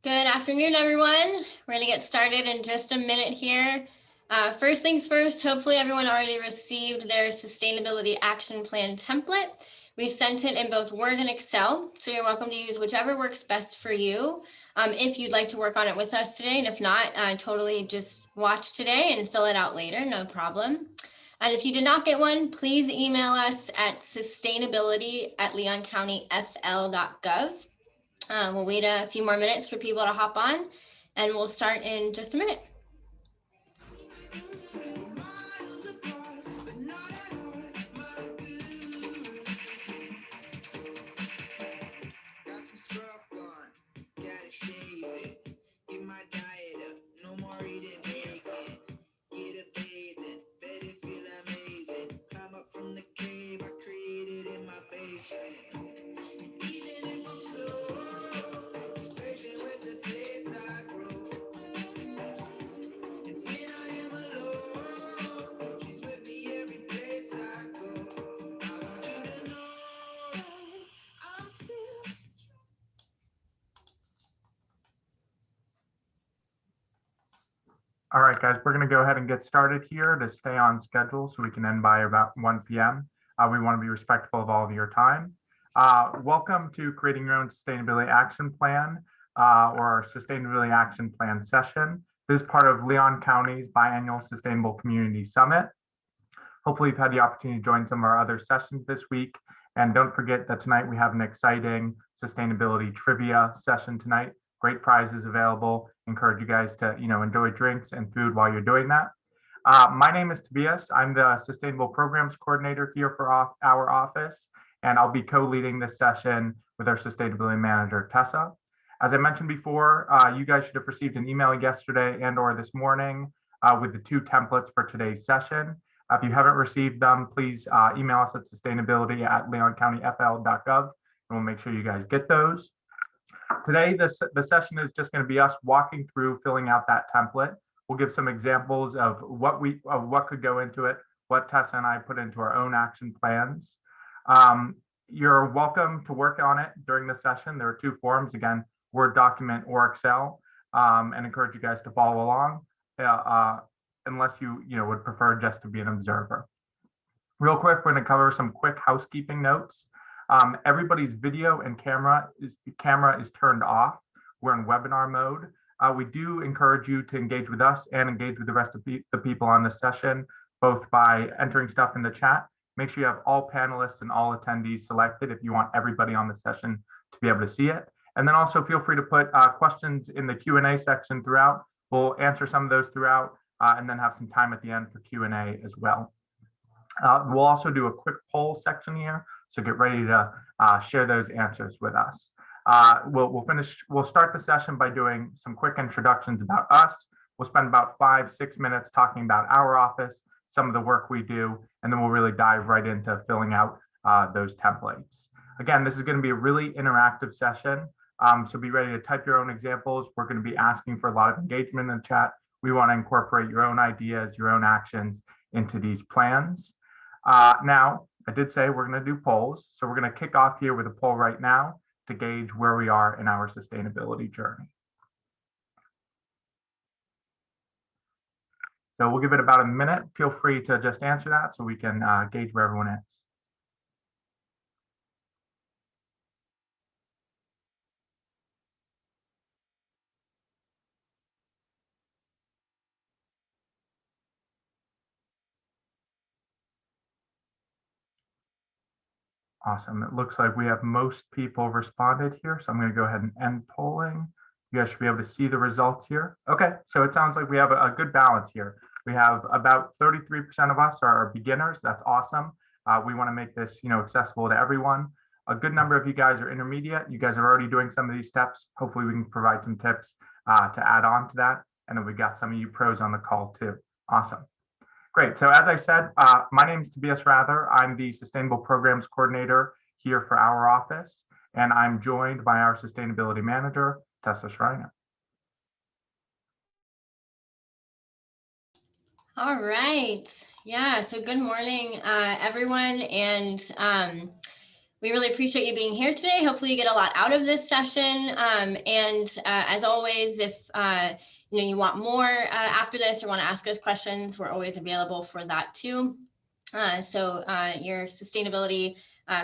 Good afternoon, everyone. We're going to get started in just a minute here. First things first, hopefully everyone already received their sustainability action plan template. We sent it in both Word and Excel, so you're welcome to use whichever works best for you. If you'd like to work on it with us today, and if not, totally just watch today and fill it out later, no problem. And if you did not get one, please email us at sustainability@leoncountyfl.gov. We'll wait a few more minutes for people to hop on, and we'll start in just a minute. All right, guys, we're going to go ahead and get started here to stay on schedule so we can end by about 1 p.m. We want to be respectful of all of your time. Welcome to creating your own sustainability action plan or our sustainability action plan session. This is part of Leon County's biannual Sustainable Community Summit. Hopefully you've had the opportunity to join some of our other sessions this week. And don't forget that tonight we have an exciting sustainability trivia session tonight. Great prizes available. Encourage you guys to enjoy drinks and food while you're doing that. My name is Tobias. I'm the Sustainable Programs Coordinator here for our office, and I'll be co-leading this session with our Sustainability Manager, Tessa. As I mentioned before, you guys should have received an email yesterday and or this morning with the 2 templates for today's session. If you haven't received them, please email us at sustainability@leoncountyfl.gov, and we'll make sure you guys get those. Today, the session is just going to be us walking through filling out that template. We'll give some examples of what could go into it, what Tessa and I put into our own action plans. You're welcome to work on it during the session. There are 2 forms, again, Word document or Excel, and encourage you guys to follow along unless you would prefer just to be an observer. Real quick, we're going to cover some quick housekeeping notes. Everybody's video and camera is turned off. We're in webinar mode. We do encourage you to engage with us and engage with the rest of the people on this session, both by entering stuff in the chat. Make sure you have all panelists and all attendees selected if you want everybody on the session to be able to see it. And then also feel free to put questions in the Q&A section throughout. We'll answer some of those throughout and then have some time at the end for Q&A as well. We'll also do a quick poll section here, so get ready to share those answers with us. We'll start the session by doing some quick introductions about us. We'll spend about 5-6 minutes talking about our office, some of the work we do, and then we'll really dive right into filling out those templates. Again, this is going to be a really interactive session, so be ready to type your own examples. We're going to be asking for a lot of engagement in the chat. We want to incorporate your own ideas, your own actions into these plans. Now, I did say we're going to do polls, so we're going to kick off here with a poll right now to gauge where we are in our sustainability journey. So we'll give it about a minute. Feel free to just answer that so we can gauge where everyone is. Awesome. It looks like we have most people responded here, so I'm going to go ahead and end polling. You guys should be able to see the results here. Okay, so it sounds like we have a good balance here. We have about 33% of us are beginners. That's awesome. We want to make this, accessible to everyone. A good number of you guys are intermediate. You guys are already doing some of these steps. Hopefully we can provide some tips to add on to that. And then we got some of you pros on the call too. Awesome. Great. So as I said, my name is Tobias Raether. I'm the Sustainable Programs Coordinator here for our office, and I'm joined by our Sustainability Manager, Tessa Schreiner. All right. Yeah, so good morning, everyone. And We really appreciate you being here today. Hopefully you get a lot out of this session. As always, if you want more after this or want to ask us questions, we're always available for that too. Your sustainability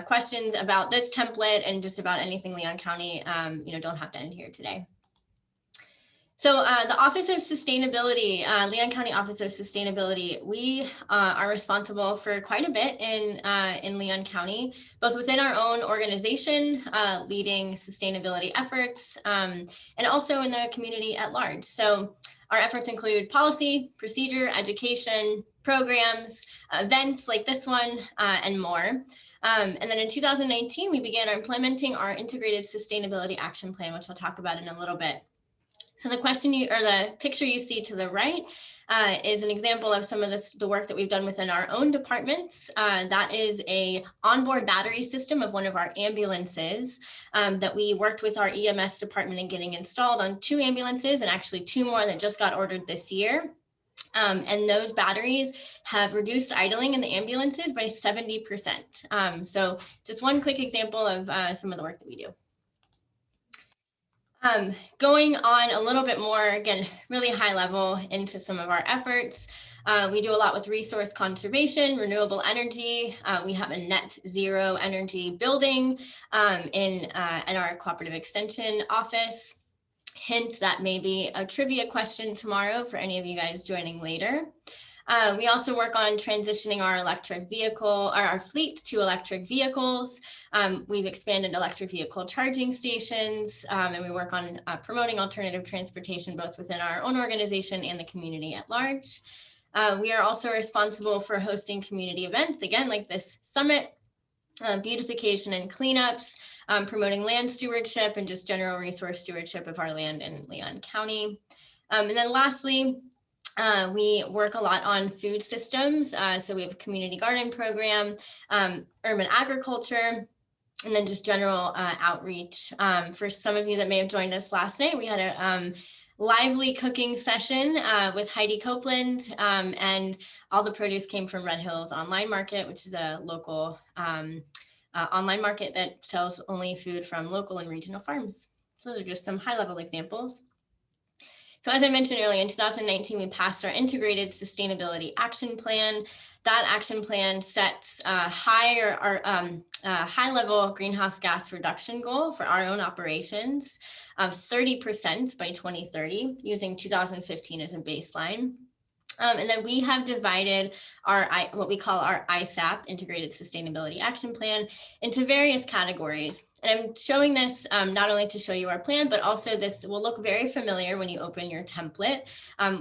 questions about this template and just about anything Leon County, don't have to end here today. So the Office of Sustainability, Leon County Office of Sustainability, we are responsible for quite a bit in Leon County, both within our own organization, leading sustainability efforts, and also in the community at large. So our efforts include policy, procedure, education, programs, events like this one, and more. And then in 2019, we began implementing our integrated sustainability action plan, which I'll talk about in a little bit. So the picture you see to the right is an example of some of the work that we've done within our own departments. That is a onboard battery system of one of our ambulances that we worked with our EMS department in getting installed on 2 ambulances, and actually 2 more that just got ordered this year. And those batteries have reduced idling in the ambulances by 70%. So just one quick example of some of the work that we do. Going on a little bit more, again, really high level into some of our efforts. We do a lot with resource conservation, renewable energy. We have a net zero energy building in our cooperative extension office. Hint, that may be a trivia question tomorrow for any of you guys joining later. We also work on transitioning our fleet to electric vehicles. We've expanded electric vehicle charging stations, and we work on promoting alternative transportation, both within our own organization and the community at large. We are also responsible for hosting community events, again, like this summit, beautification and cleanups, promoting land stewardship and just general resource stewardship of our land in Leon County. And then lastly, we work a lot on food systems. So we have a community garden program, urban agriculture, and then just general outreach. For some of you that may have joined us last night, we had a lively cooking session with Heidi Copeland, and all the produce came from Red Hills Online Market, which is a local online market that sells only food from local and regional farms. So those are just some high-level examples. So as I mentioned earlier, in 2019, we passed our integrated sustainability action plan. That action plan sets a high-level greenhouse gas reduction goal for our own operations of 30% by 2030, using 2015 as a baseline. And then we have divided what we call our ISAP, Integrated Sustainability Action Plan, into various categories. And I'm showing this not only to show you our plan, but also this will look very familiar when you open your template.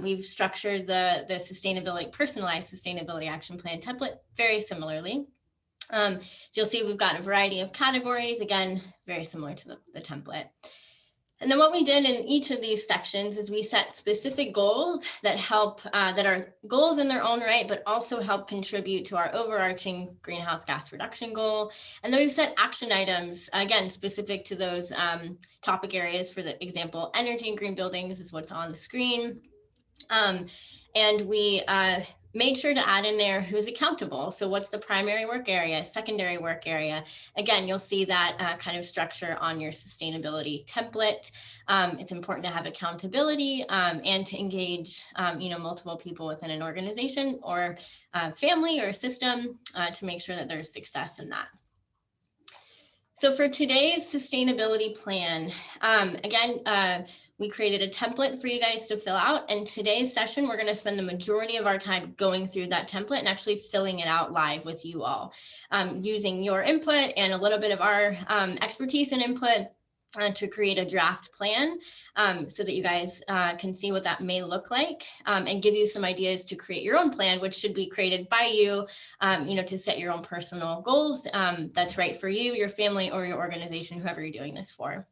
We've structured the personalized sustainability action plan template very similarly. So you'll see we've got a variety of categories, again, very similar to the template. And then what we did in each of these sections is we set specific goals that are goals in their own right, but also help contribute to our overarching greenhouse gas reduction goal. And then we've set action items, again, specific to those topic areas. For the example, energy and green buildings is what's on the screen. And we made sure to add in there who's accountable. So what's the primary work area, secondary work area? Again, you'll see that kind of structure on your sustainability template. It's important to have accountability and to engage multiple people within an organization or family or system to make sure that there's success in that. So for today's sustainability plan, again, we created a template for you guys to fill out. And today's session, we're going to spend the majority of our time going through that template and actually filling it out live with you all, using your input and a little bit of our expertise and input to create a draft plan so that you guys can see what that may look like and give you some ideas to create your own plan, which should be created by you, to set your own personal goals that's right for you, your family, or your organization, whoever you're doing this for.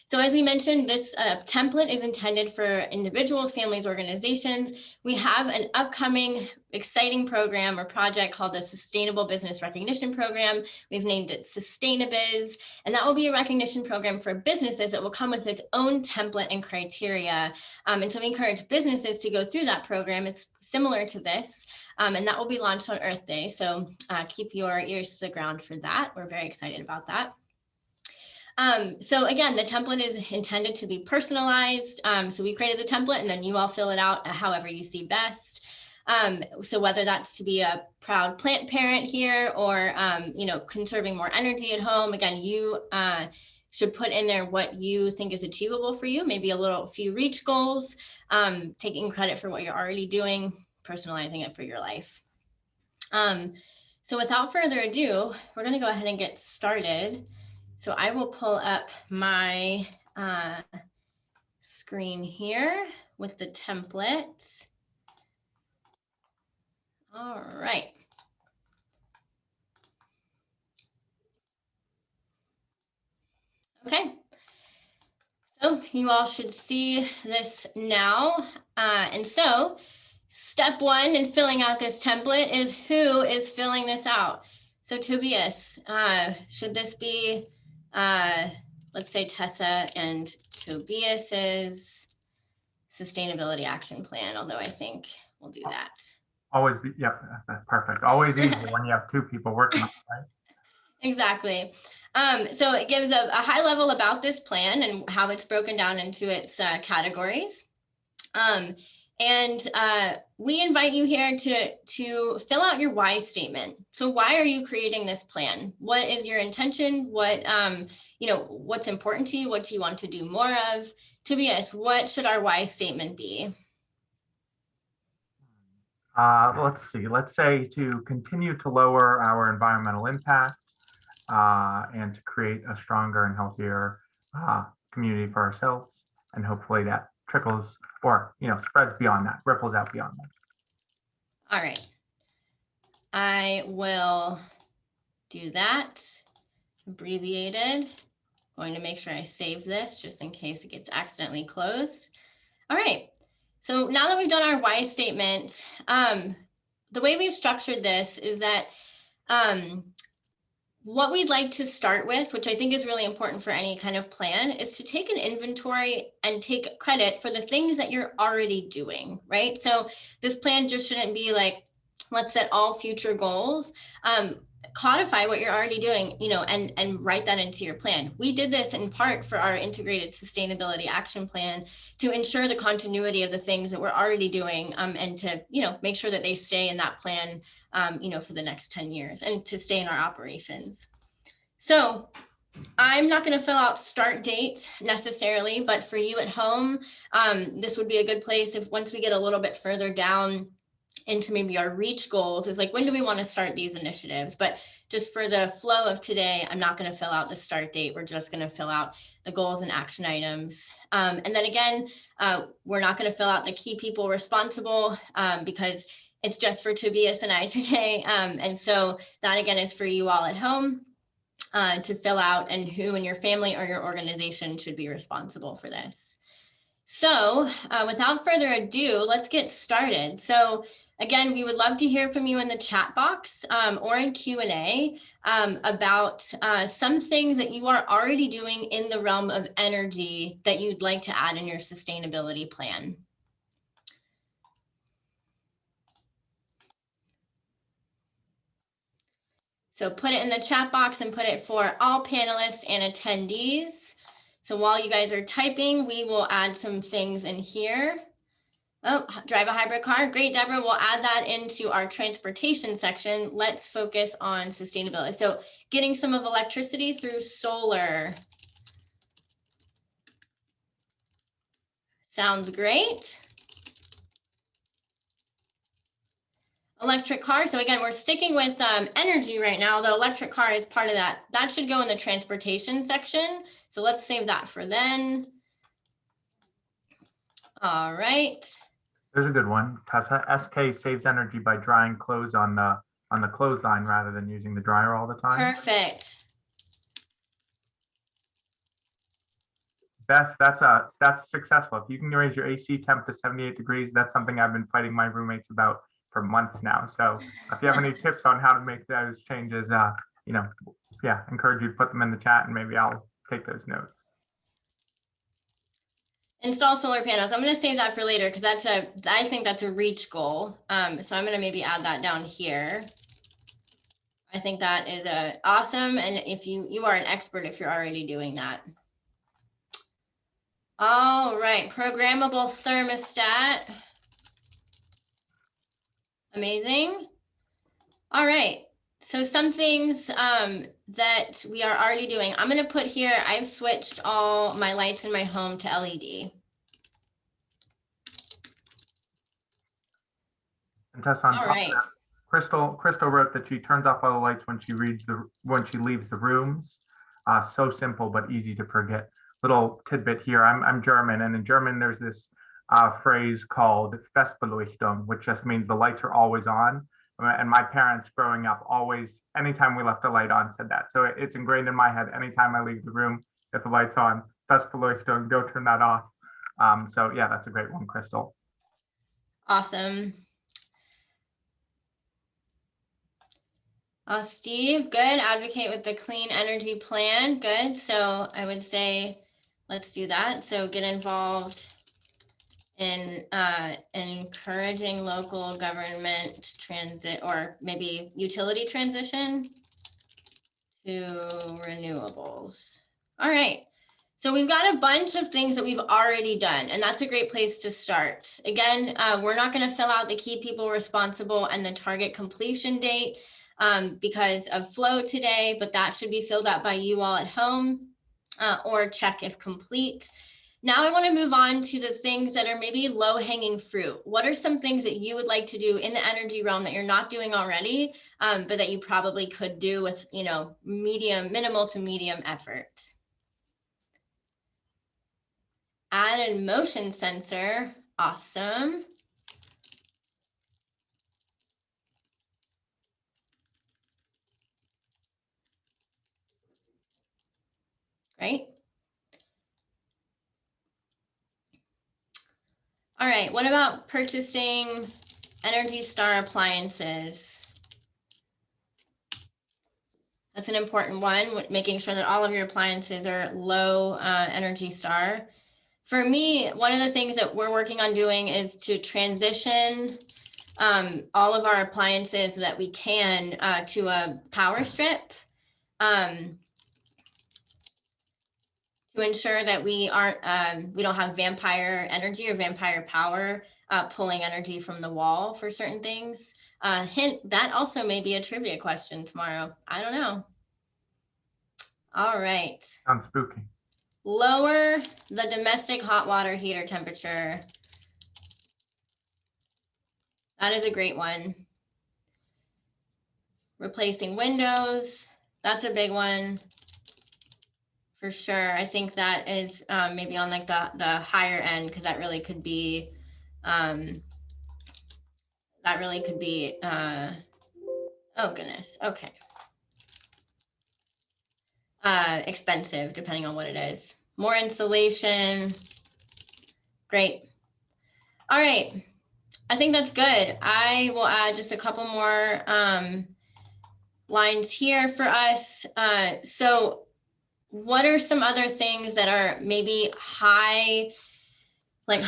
So as we mentioned, this template is intended for individuals, families, organizations. We have an upcoming exciting program or project called the Sustainable Business Recognition Program. We've named it Sustainabiz, and that will be a recognition program for businesses that will come with its own template and criteria. And so we encourage businesses to go through that program. It's similar to this, and that will be launched on Earth Day. So keep your ears to the ground for that. We're very excited about that. So again, the template is intended to be personalized. So we created the template and then you all fill it out however you see best. So whether that's to be a proud plant parent here or, conserving more energy at home, again, you should put in there what you think is achievable for you, maybe a few reach goals, taking credit for what you're already doing, personalizing it for your life. So without further ado, we're going to go ahead and get started. So I will pull up my screen here with the template. All right. Okay. So you all should see this now. And so step one in filling out this template is who is filling this out. So Tobias, should this be let's say Tessa and Tobias's sustainability action plan, although I think we'll do that. Always be, yep, that's perfect. Always easy when you have two people working on it, right? Exactly. So it gives a high level about this plan and how it's broken down into its categories. And we invite you here to fill out your why statement. So why are you creating this plan? What is your intention? What, what's important to you? What do you want to do more of? Tobias, what should our why statement be? Let's see. Let's say to continue to lower our environmental impact and to create a stronger and healthier community for ourselves. And hopefully that trickles or, spreads beyond that, ripples out beyond that. All right. I will do that, abbreviated. Going to make sure I save this just in case it gets accidentally closed. All right. So now that we've done our why statement, the way we've structured this is that what we'd like to start with, which I think is really important for any kind of plan, is to take an inventory and take credit for the things that you're already doing, right? So this plan just shouldn't be like, let's set all future goals. Codify what you're already doing, and write that into your plan. We did this in part for our integrated sustainability action plan to ensure the continuity of the things that we're already doing, and to, make sure that they stay in that plan, for the next 10 years and to stay in our operations. So I'm not going to fill out start date necessarily, but for you at home, this would be a good place if once we get a little bit further down into maybe our reach goals is like, when do we want to start these initiatives? But just for the flow of today, I'm not going to fill out the start date. We're just going to fill out the goals and action items. And then again, we're not going to fill out the key people responsible because it's just for Tobias and I today. And so that again is for you all at home to fill out, and who in your family or your organization should be responsible for this. So without further ado, let's get started. So again, we would love to hear from you in the chat box or in Q&A about some things that you are already doing in the realm of energy that you'd like to add in your sustainability plan. So put it in the chat box and put it for all panelists and attendees. So while you guys are typing, we will add some things in here. Oh, drive a hybrid car. Great, Deborah. We'll add that into our transportation section. Let's focus on sustainability. So getting some of electricity through solar. Sounds great. Electric car. So again, we're sticking with energy right now. The electric car is part of that. That should go in the transportation section. So let's save that for then. All right. There's a good one. Tessa, SK saves energy by drying clothes on the clothesline rather than using the dryer all the time. Perfect. Beth, that's successful. If you can raise your AC temp to 78 degrees, that's something I've been fighting my roommates about for months now. So if you have any tips on how to make those changes, yeah, encourage you to put them in the chat and maybe I'll take those notes. Install solar panels. I'm going to save that for later because I think that's a reach goal. So I'm going to maybe add that down here. I think that is awesome. And if you are an expert if you're already doing that. All right, programmable thermostat. Amazing. All right, so some things that we are already doing. I'm going to put here, I've switched all my lights in my home to LED. And Tessa, on All top right. of that, Crystal wrote that she turns off all the lights when she leaves the rooms. So simple but easy to forget. Little tidbit here. I'm German, and in German there's this phrase called Festbeleuchtung, which just means the lights are always on. And my parents growing up always, anytime we left a light on, said that. So it's ingrained in my head. Anytime I leave the room, if the light's on, Festbeleuchtung, go turn that off. So yeah, that's a great one, Crystal. Awesome. Steve, good. Advocate with the clean energy plan. Good. So I would say, let's do that. So get involved in encouraging local government transit or maybe utility transition to renewables. All right. So we've got a bunch of things that we've already done, and that's a great place to start. Again, we're not going to fill out the key people responsible and the target completion date because of flow today, but that should be filled out by you all at home or check if complete. Now I want to move on to the things that are maybe low-hanging fruit. What are some things that you would like to do in the energy realm that you're not doing already, but that you probably could do with, minimal to medium effort? Add a motion sensor. Awesome. Great. All right, what about purchasing Energy Star appliances? That's an important one, making sure that all of your appliances are low Energy Star. For me, one of the things that we're working on doing is to transition all of our appliances that we can to a power strip to ensure that we don't have vampire energy or vampire power pulling energy from the wall for certain things. Hint, that also may be a trivia question tomorrow. I don't know. All right. Sounds spooky. Lower the domestic hot water heater temperature. That is a great one. Replacing windows. That's a big one. For sure. I think that is maybe on like the higher end, because that really could be oh goodness. Okay. Expensive depending on what it is. More insulation. Great. All right. I think that's good. I will add just a couple more lines here for us. So what are some other things that are maybe high, like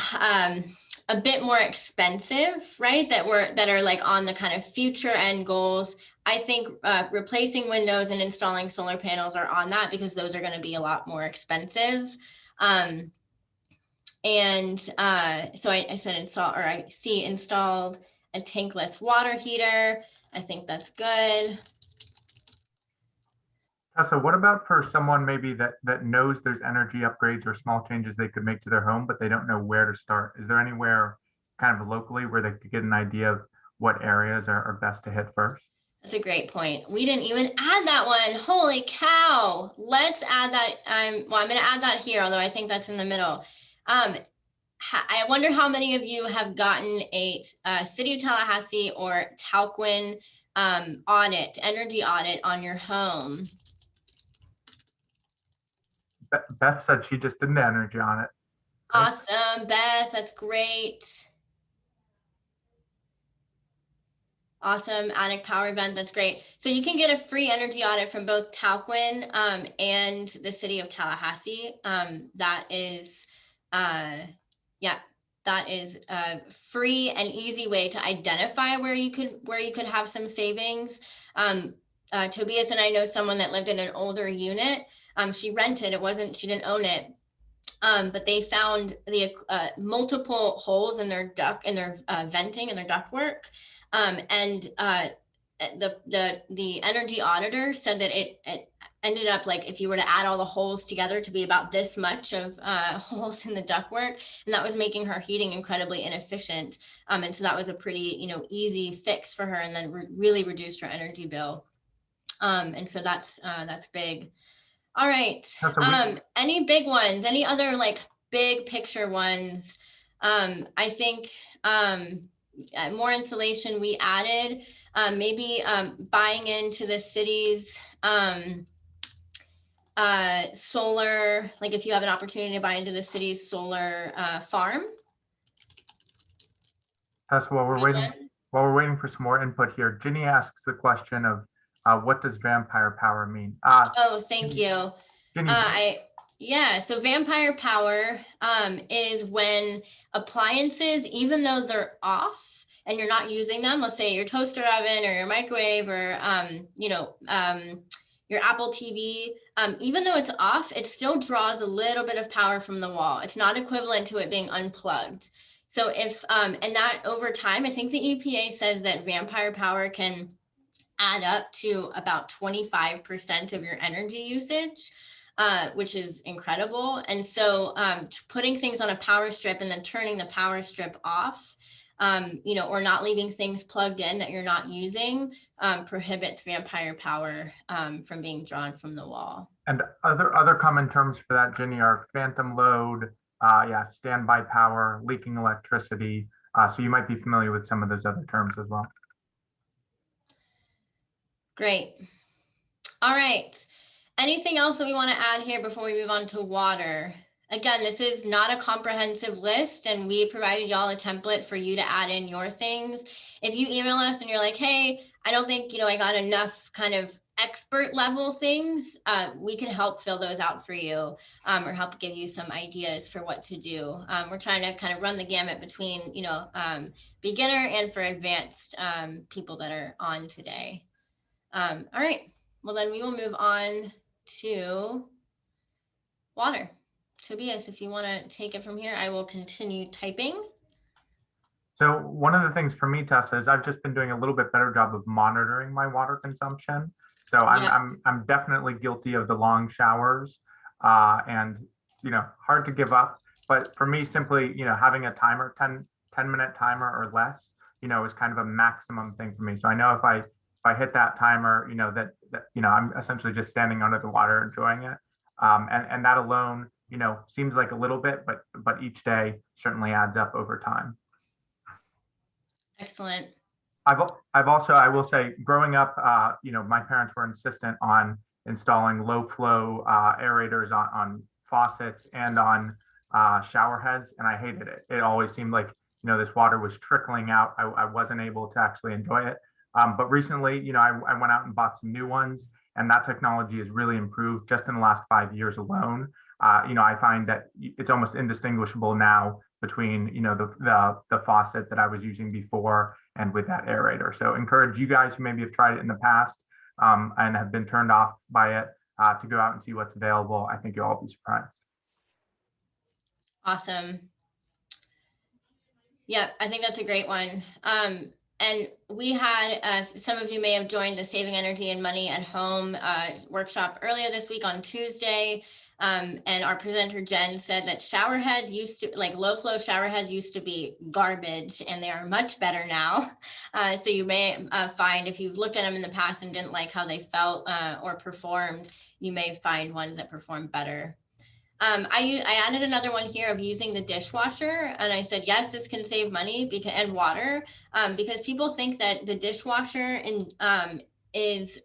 a bit more expensive, right? That are like on the kind of future end goals. I think replacing windows and installing solar panels are on that because those are going to be a lot more expensive. So I said install, or I see installed a tankless water heater. I think that's good. So what about for someone maybe that knows there's energy upgrades or small changes they could make to their home, but they don't know where to start? Is there anywhere kind of locally where they could get an idea of what areas are best to hit first? That's a great point. We didn't even add that one. Holy cow. Let's add that. Well, I'm going to add that here, although I think that's in the middle. I wonder how many of you have gotten a City of Tallahassee or Talquin energy audit on your home. Beth said she just did an energy on it. Great. Awesome, Beth, that's great. Awesome, Attic Power Event, that's great. So you can get a free energy audit from both Talquin and the city of Tallahassee. That is, yeah, that is a free and easy way to identify where you could have some savings. Tobias and I know someone that lived in an older unit. She rented, she didn't own it. But they found the multiple holes in their venting and their ductwork. And the energy auditor said that it ended up, like, if you were to add all the holes together, to be about this much of holes in the ductwork, and that was making her heating incredibly inefficient. And so that was a pretty, easy fix for her, and then really reduced her energy bill. And so that's big. All right. Any big ones? Any other like big picture ones? I think more insulation we added. Maybe buying into the city's solar, like if you have an opportunity to buy into the city's solar farm. Tess, while we're waiting for some more input here, Ginny asks the question of what does vampire power mean? Oh, thank you. Ginny, so vampire power is when appliances, even though they're off and you're not using them, let's say your toaster oven or your microwave or your Apple TV, even though it's off, it still draws a little bit of power from the wall. It's not equivalent to it being unplugged. So if and that over time, I think the EPA says that vampire power can add up to about 25% of your energy usage, which is incredible. And so putting things on a power strip and then turning the power strip off, or not leaving things plugged in that you're not using, prohibits vampire power from being drawn from the wall. And other common terms for that, Ginny, are phantom load, standby power, leaking electricity. So you might be familiar with some of those other terms as well. Great. All right. Anything else that we want to add here before we move on to water? Again, this is not a comprehensive list, and we provided y'all a template for you to add in your things. If you email us and you're like, hey, I don't think, I got enough kind of expert level things, we can help fill those out for you, or help give you some ideas for what to do. We're trying to kind of run the gamut between, beginner and for advanced people that are on today. All right, well then we will move on to water. Tobias, if you want to take it from here, I will continue typing. So one of the things for me, Tessa, is I've just been doing a little bit better job of monitoring my water consumption. So I'm definitely guilty of the long showers, and hard to give up. But for me, simply having a timer, 10-minute timer or less, is kind of a maximum thing for me. So I know if I hit that timer, that I'm essentially just standing under the water enjoying it, and that alone, seems like a little bit, but each day certainly adds up over time. Excellent. I've also, I will say, growing up, my parents were insistent on installing low flow aerators on faucets and on shower heads, and I hated it. It always seemed like this water was trickling out. I wasn't able to actually enjoy it. But recently, I went out and bought some new ones, and that technology has really improved just in the last 5 years alone. I find that it's almost indistinguishable now between, the faucet that I was using before and with that aerator. So encourage you guys who maybe have tried it in the past and have been turned off by it to go out and see what's available. I think you'll all be surprised. Awesome. Yeah, I think that's a great one. And we had, some of you may have joined the Saving Energy and Money at Home workshop earlier this week on Tuesday. And our presenter, Jen, said that shower heads low flow shower heads used to be garbage, and they are much better now. So you may find, if you've looked at them in the past and didn't like how they felt or performed, you may find ones that perform better. I added another one here of using the dishwasher, and I said, yes, this can save money and water, because people think that the dishwasher is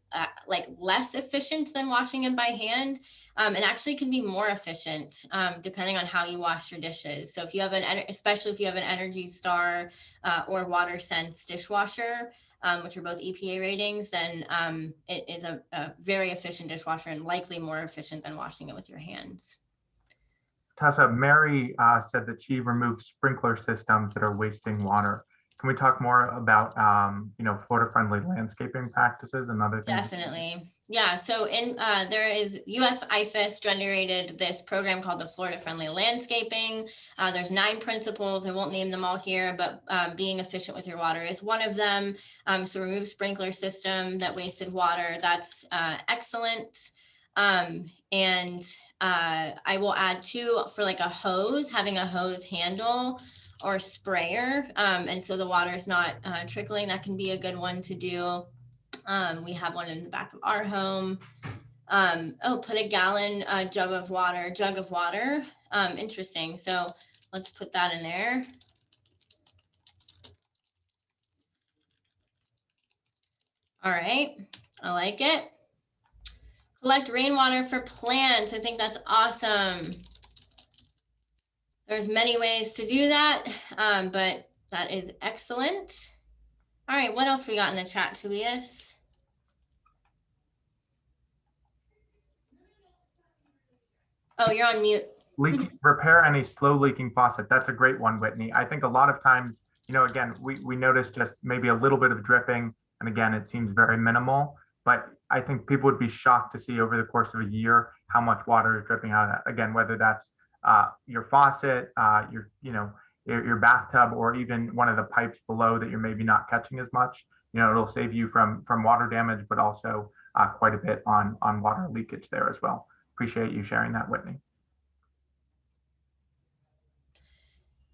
like less efficient than washing them by hand, and actually can be more efficient depending on how you wash your dishes. So if you have especially if you have an Energy Star or Water Sense dishwasher, which are both EPA ratings, then it is a very efficient dishwasher and likely more efficient than washing it with your hands. Tessa, Mary said that she removed sprinkler systems that are wasting water. Can we talk more about, Florida-friendly landscaping practices and other things? Definitely. Yeah. So there is UF IFAS generated this program called the Florida Friendly Landscaping. There's 9 principles. I won't name them all here, but being efficient with your water is one of them. So remove sprinkler system that wasted water. That's excellent. And I will add too, for like a hose, having a hose handle or sprayer. And so the water is not trickling. That can be a good one to do. We have one in the back of our home. Put a gallon jug of water. Interesting. So let's put that in there. All right. I like it. Collect rainwater for plants. I think that's awesome. There's many ways to do that, but that is excellent. All right. What else we got in the chat, Tobias? Oh, you're on mute. Repair any slow leaking faucet. That's a great one, Whitney. I think a lot of times, again, we notice just maybe a little bit of dripping. And again, it seems very minimal, but I think people would be shocked to see over the course of a year how much water is dripping out of that. Again, whether that's your faucet, your bathtub, or even one of the pipes below that you're maybe not catching as much. It'll save you from water damage, but also quite a bit on water leakage there as well. Appreciate you sharing that, Whitney.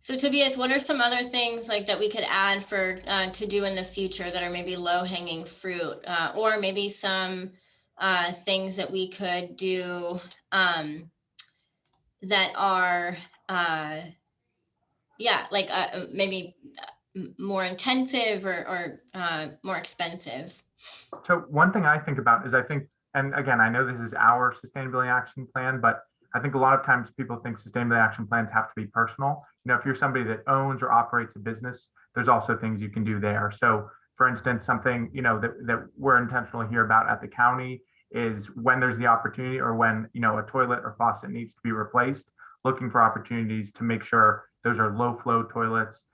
So Tobias, what are some other things like that we could add for to do in the future that are maybe low hanging fruit, or maybe some things that we could do that are maybe more intensive or more expensive? So one thing I think about is and again, I know this is our sustainability action plan, but I think a lot of times people think sustainability action plans have to be personal. If you're somebody that owns or operates a business, there's also things you can do there. So for instance, something, that we're intentional here about at the county is when there's the opportunity or when, a toilet or faucet needs to be replaced, looking for opportunities to make sure those are low flow toilets,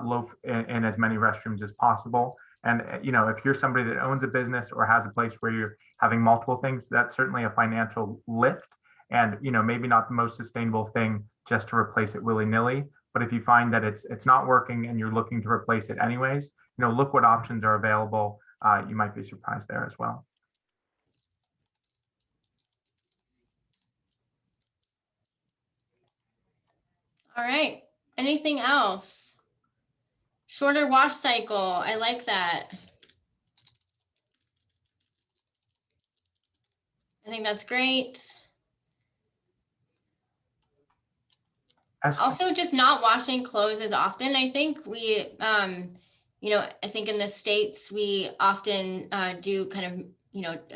low in as many restrooms as possible. And, if you're somebody that owns a business or has a place where you're having multiple things, that's certainly a financial lift. And, maybe not the most sustainable thing just to replace it willy-nilly. But if you find that it's not working and you're looking to replace it anyways, look what options are available. You might be surprised there as well. All right. Anything else? Shorter wash cycle. I like that. I think that's great. Also, just not washing clothes as often. I think we, I think in the States, we often do kind of,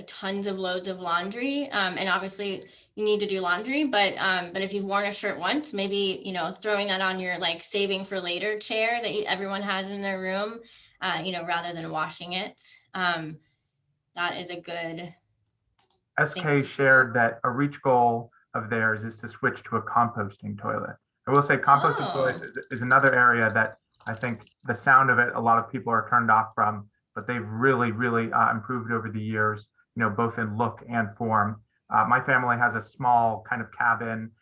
tons of loads of laundry. And obviously you need to do laundry, but if you've worn a shirt once, maybe, throwing that on your like saving for later chair that everyone has in their room, rather than washing it. That is a good. SK shared that a reach goal of theirs is to switch to a composting toilet. I will say composting toilets is another area that I think the sound of it, a lot of people are turned off from, but they've really, really improved over the years, both in look and form. My family has a small kind of cabin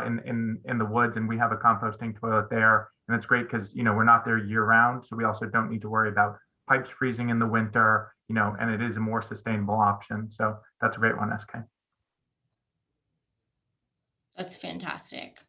in the woods, and we have a composting toilet there. And it's great because, we're not there year round. So we also don't need to worry about pipes freezing in the winter, and it is a more sustainable option. So that's a great one, SK. That's fantastic.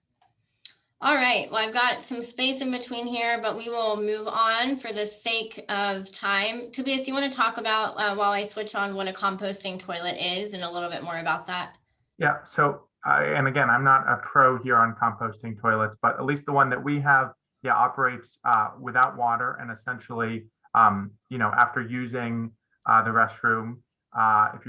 All right, well, I've got some space in between here, but we will move on for the sake of time. Tobias, you want to talk about, while I switch on, what a composting toilet is and a little bit more about that? Yeah, so, and again, I'm not a pro here on composting toilets, but at least the one that we have, operates without water and essentially, after using the restroom. If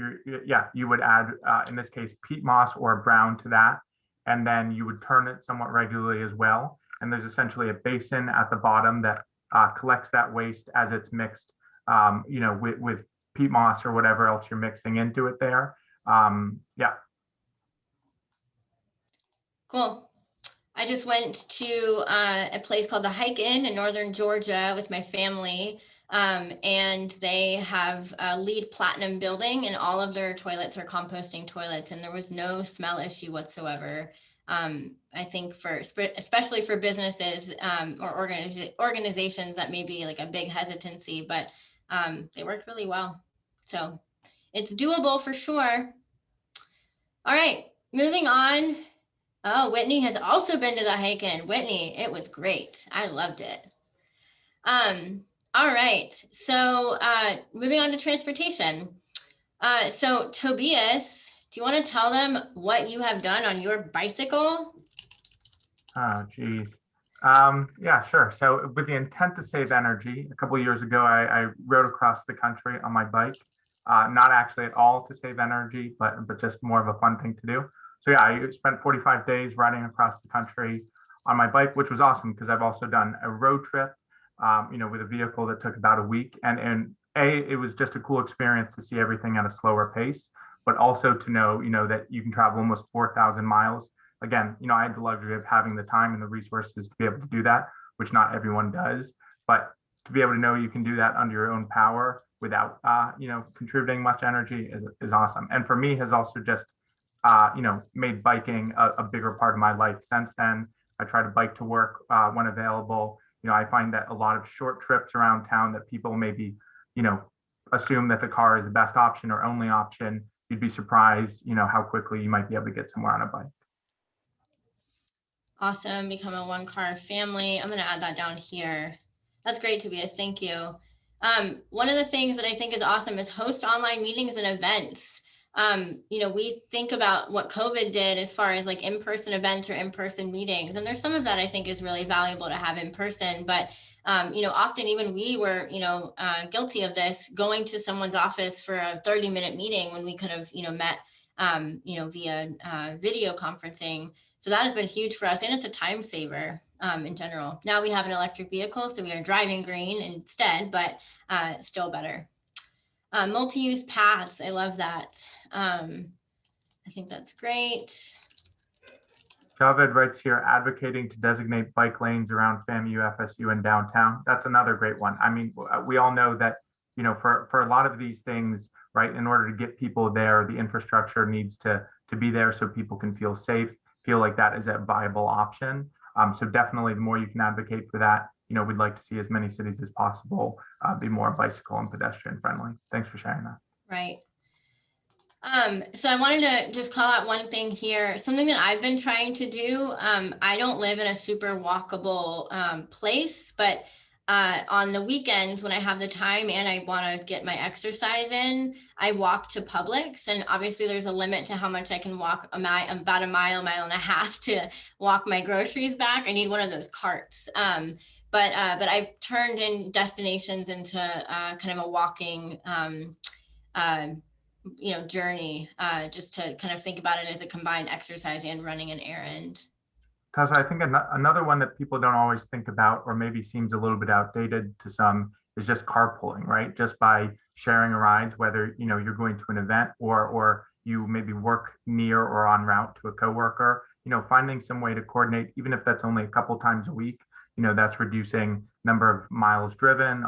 you would add, in this case, peat moss or brown to that. And then you would turn it somewhat regularly as well. And there's essentially a basin at the bottom that collects that waste as it's mixed, with peat moss or whatever else you're mixing into it there. Yeah. Cool. I just went to a place called the Hike Inn in northern Georgia with my family. And they have a LEED platinum building, and all of their toilets are composting toilets, and there was no smell issue whatsoever. I think especially for businesses or organizations that may be like a big hesitancy, but they worked really well. So it's doable for sure. All right, moving on. Oh, Whitney has also been to the Hike Inn. Whitney, it was great. I loved it. All right, so moving on to transportation. So Tobias, do you want to tell them what you have done on your bicycle? Oh, geez. Yeah, sure. So with the intent to save energy, a couple of years ago, I rode across the country on my bike. Not actually at all to save energy, but just more of a fun thing to do. So yeah, I spent 45 days riding across the country on my bike, which was awesome because I've also done a road trip, with a vehicle that took about a week. And it was just a cool experience to see everything at a slower pace, but also to know, that you can travel almost 4,000 miles. Again, I had the luxury of having the time and the resources to be able to do that, which not everyone does. But to be able to know you can do that under your own power without, contributing much energy is awesome. And for me, has also just, made biking a bigger part of my life since then. I try to bike to work when available. I find that a lot of short trips around town that people maybe, assume that the car is the best option or only option, you'd be surprised, how quickly you might be able to get somewhere on a bike. Awesome. Become a one-car family. I'm going to add that down here. That's great, Tobias. Thank you. One of the things that I think is awesome is host online meetings and events. We think about what COVID did as far as like in-person events or in-person meetings. And there's some of that I think is really valuable to have in person, but often even we were, guilty of this, going to someone's office for a 30-minute meeting when we could have, met, via video conferencing. So that has been huge for us, and it's a time saver in general. Now we have an electric vehicle, so we are driving green instead, but still better. Multi-use paths, I love that. I think that's great. Javed writes here, advocating to designate bike lanes around FAMU, FSU, and downtown. That's another great one. I mean, we all know that, for a lot of these things, right, in order to get people there, the infrastructure needs to be there so people can feel safe, feel like that is a viable option. So definitely the more you can advocate for that, we'd like to see as many cities as possible be more bicycle and pedestrian friendly. Thanks for sharing that. Right. So I wanted to just call out one thing here, something that I've been trying to do. I don't live in a super walkable place, but on the weekends when I have the time and I want to get my exercise in, I walk to Publix, and obviously there's a limit to how much I can walk, about a mile and a half to walk my groceries back. I need one of those carts. But I've turned in destinations into kind of a walking journey, just to kind of think about it as a combined exercise and running an errand. Tessa, I think another one that people don't always think about, or maybe seems a little bit outdated to some, is just carpooling, right? Just by sharing rides, whether you're going to an event or you maybe work near or en route to a coworker, finding some way to coordinate, even if that's only a couple times a week, that's reducing number of miles driven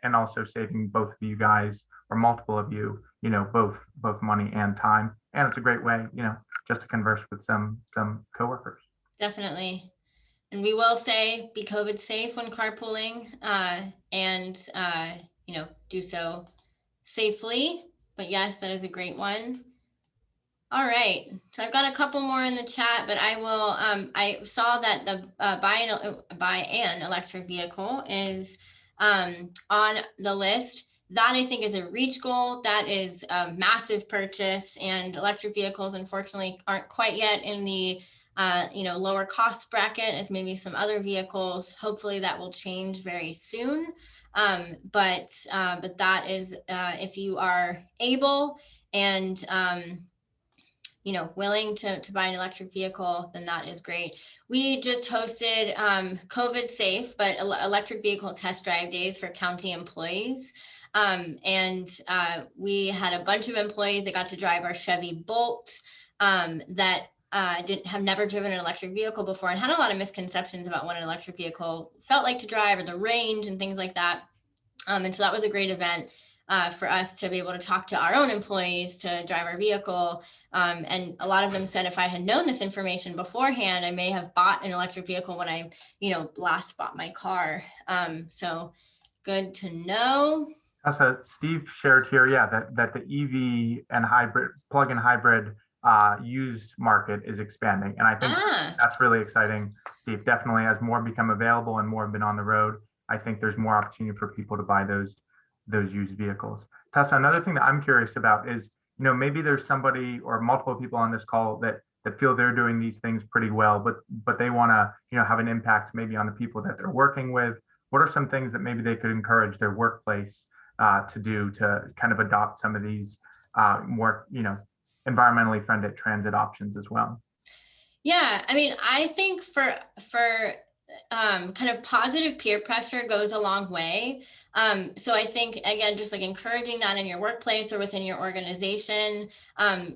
and also saving both of you guys or multiple of you, both money and time. And it's a great way, just to converse with some coworkers. Definitely. And we will say, be COVID safe when carpooling, and do so safely. But yes, that is a great one. All right, so I've got a couple more in the chat, but I will, I saw that the buy an electric vehicle is on the list. That I think is a reach goal. That is a massive purchase, and electric vehicles unfortunately aren't quite yet in the lower cost bracket as maybe some other vehicles. Hopefully that will change very soon. But that is, if you are able and, willing to buy an electric vehicle, then that is great. We just hosted COVID safe, but electric vehicle test drive days for county employees. And we had a bunch of employees that got to drive our Chevy Bolt that have never driven an electric vehicle before and had a lot of misconceptions about what an electric vehicle felt like to drive or the range and things like that. And so that was a great event for us to be able to talk to our own employees to drive our vehicle. And a lot of them said, if I had known this information beforehand, I may have bought an electric vehicle when I, last bought my car. So good to know. Tessa, Steve shared here, that the EV and plug-in hybrid used market is expanding. And I think that's really exciting, Steve. Definitely, as more become available and more have been on the road, I think there's more opportunity for people to buy those used vehicles. Tessa, another thing that I'm curious about is, maybe there's somebody or multiple people on this call that feel they're doing these things pretty well, but they want to, have an impact maybe on the people that they're working with. What are some things that maybe they could encourage their workplace to do to kind of adopt some of these more, environmentally friendly transit options as well? Yeah, I mean, I think for kind of positive peer pressure goes a long way. So I think, again, just like encouraging that in your workplace or within your organization,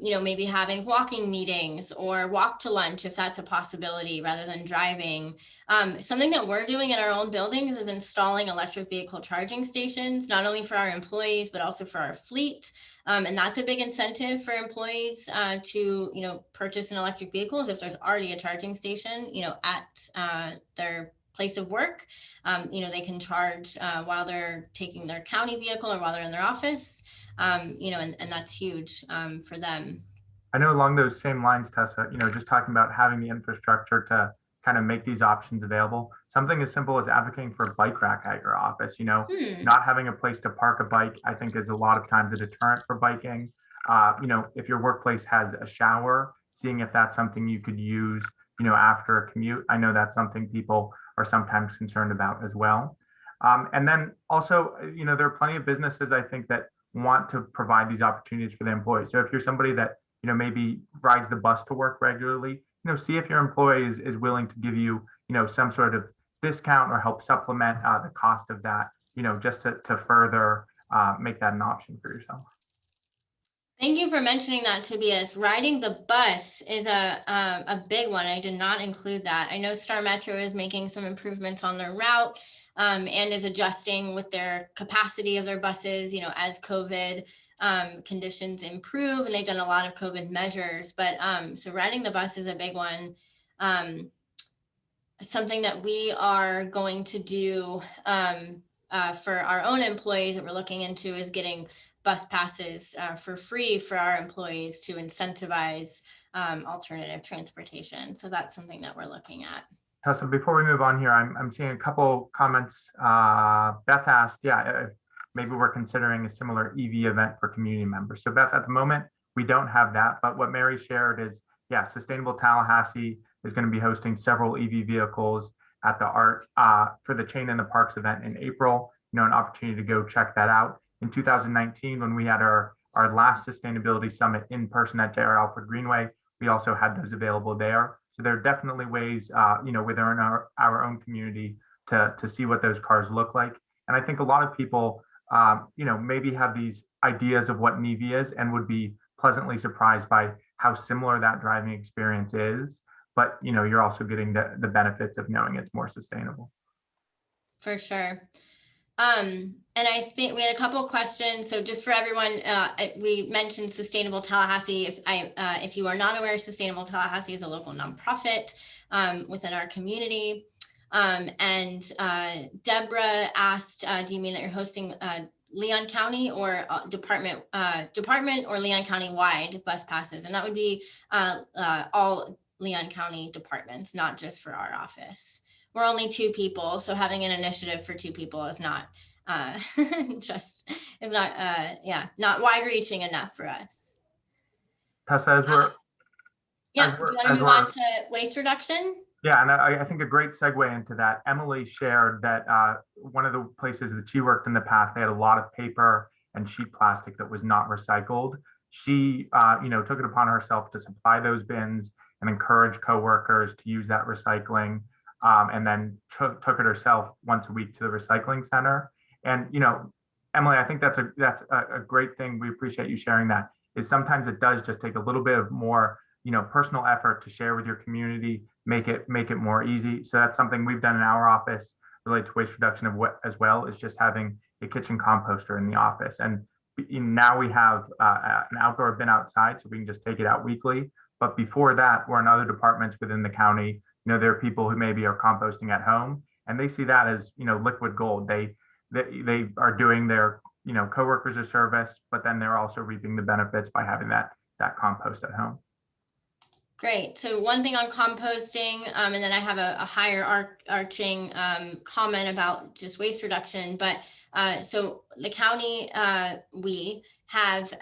maybe having walking meetings or walk to lunch, if that's a possibility, rather than driving. Something that we're doing in our own buildings is installing electric vehicle charging stations, not only for our employees, but also for our fleet. And that's a big incentive for employees to, purchase an electric vehicle if there's already a charging station, at their place of work. They can charge while they're taking their county vehicle or while they're in their office, and that's huge for them. I know along those same lines, Tessa, just talking about having the infrastructure to kind of make these options available. Something as simple as advocating for a bike rack at your office, not having a place to park a bike, I think is a lot of times a deterrent for biking. If your workplace has a shower, seeing if that's something you could use, after a commute. I know that's something people are sometimes concerned about as well. And then also, there are plenty of businesses, I think, that want to provide these opportunities for their employees. So if you're somebody that, maybe rides the bus to work regularly, see if your employee is willing to give you, some sort of discount or help supplement the cost of that, just to further make that an option for yourself. Thank you for mentioning that, Tobias. Riding the bus is a big one. I did not include that. I know Star Metro is making some improvements on their route and is adjusting with their capacity of their buses, as COVID conditions improve, and they've done a lot of COVID measures. But so riding the bus is a big one. Something that we are going to do for our own employees that we're looking into is getting bus passes for free for our employees to incentivize alternative transportation. So that's something that we're looking at. Tessa, before we move on here, I'm seeing a couple comments. Beth asked, if maybe we're considering a similar EV event for community members. So Beth, at the moment, we don't have that, but what Mary shared is, Sustainable Tallahassee is going to be hosting several EV vehicles at the ART for the Chain in the Parks event in April, an opportunity to go check that out. In 2019, when we had our last sustainability summit in person at J.R. Alfred Greenway, we also had those available there. So there are definitely ways, within our own community to see what those cars look like. And I think a lot of people, maybe have these ideas of what an EV is and would be pleasantly surprised by how similar that driving experience is. But, you're also getting the benefits of knowing it's more sustainable. For sure. And I think we had a couple of questions. So just for everyone, we mentioned Sustainable Tallahassee. If you are not aware, Sustainable Tallahassee is a local nonprofit within our community. And Deborah asked, do you mean that you're hosting Leon County or department or Leon County wide bus passes? And that would be all Leon County departments, not just for our office. We're only 2 people, so having an initiative for 2 people is not not wide reaching enough for us. Tessa, as we're Yeah, do you want to move on to waste reduction? Yeah, and I think a great segue into that. Emily shared that one of the places that she worked in the past, they had a lot of paper and sheet plastic that was not recycled. She, took it upon herself to supply those bins and encourage coworkers to use that recycling, and then took it herself once a week to the recycling center. And Emily, I think that's a great thing. We appreciate you sharing that. Is sometimes it does just take a little bit of more personal effort to share with your community, make it more easy. So that's something we've done in our office related to waste reduction of what as well is just having a kitchen composter in the office. And now we have an outdoor bin outside, so we can just take it out weekly. But before that, we're in other departments within the county. There are people who maybe are composting at home, and they see that as liquid gold. They are doing their coworkers a service, but then they're also reaping the benefits by having that compost at home. Great. So one thing on composting, and then I have a higher arching comment about just waste reduction. But so the county, we have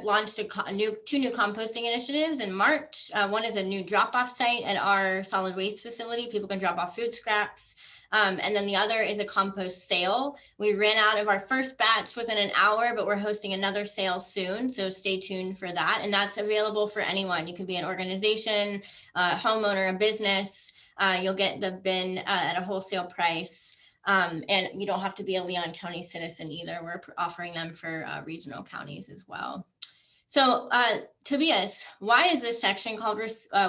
launched two new composting initiatives in March. One is a new drop-off site at our solid waste facility. People can drop off food scraps. And then the other is a compost sale. We ran out of our first batch within an hour, but we're hosting another sale soon. So stay tuned for that. And that's available for anyone. You can be an organization, a homeowner, a business. You'll get the bin at a wholesale price. And you don't have to be a Leon County citizen either. We're offering them for regional counties as well. So Tobias, why is this section called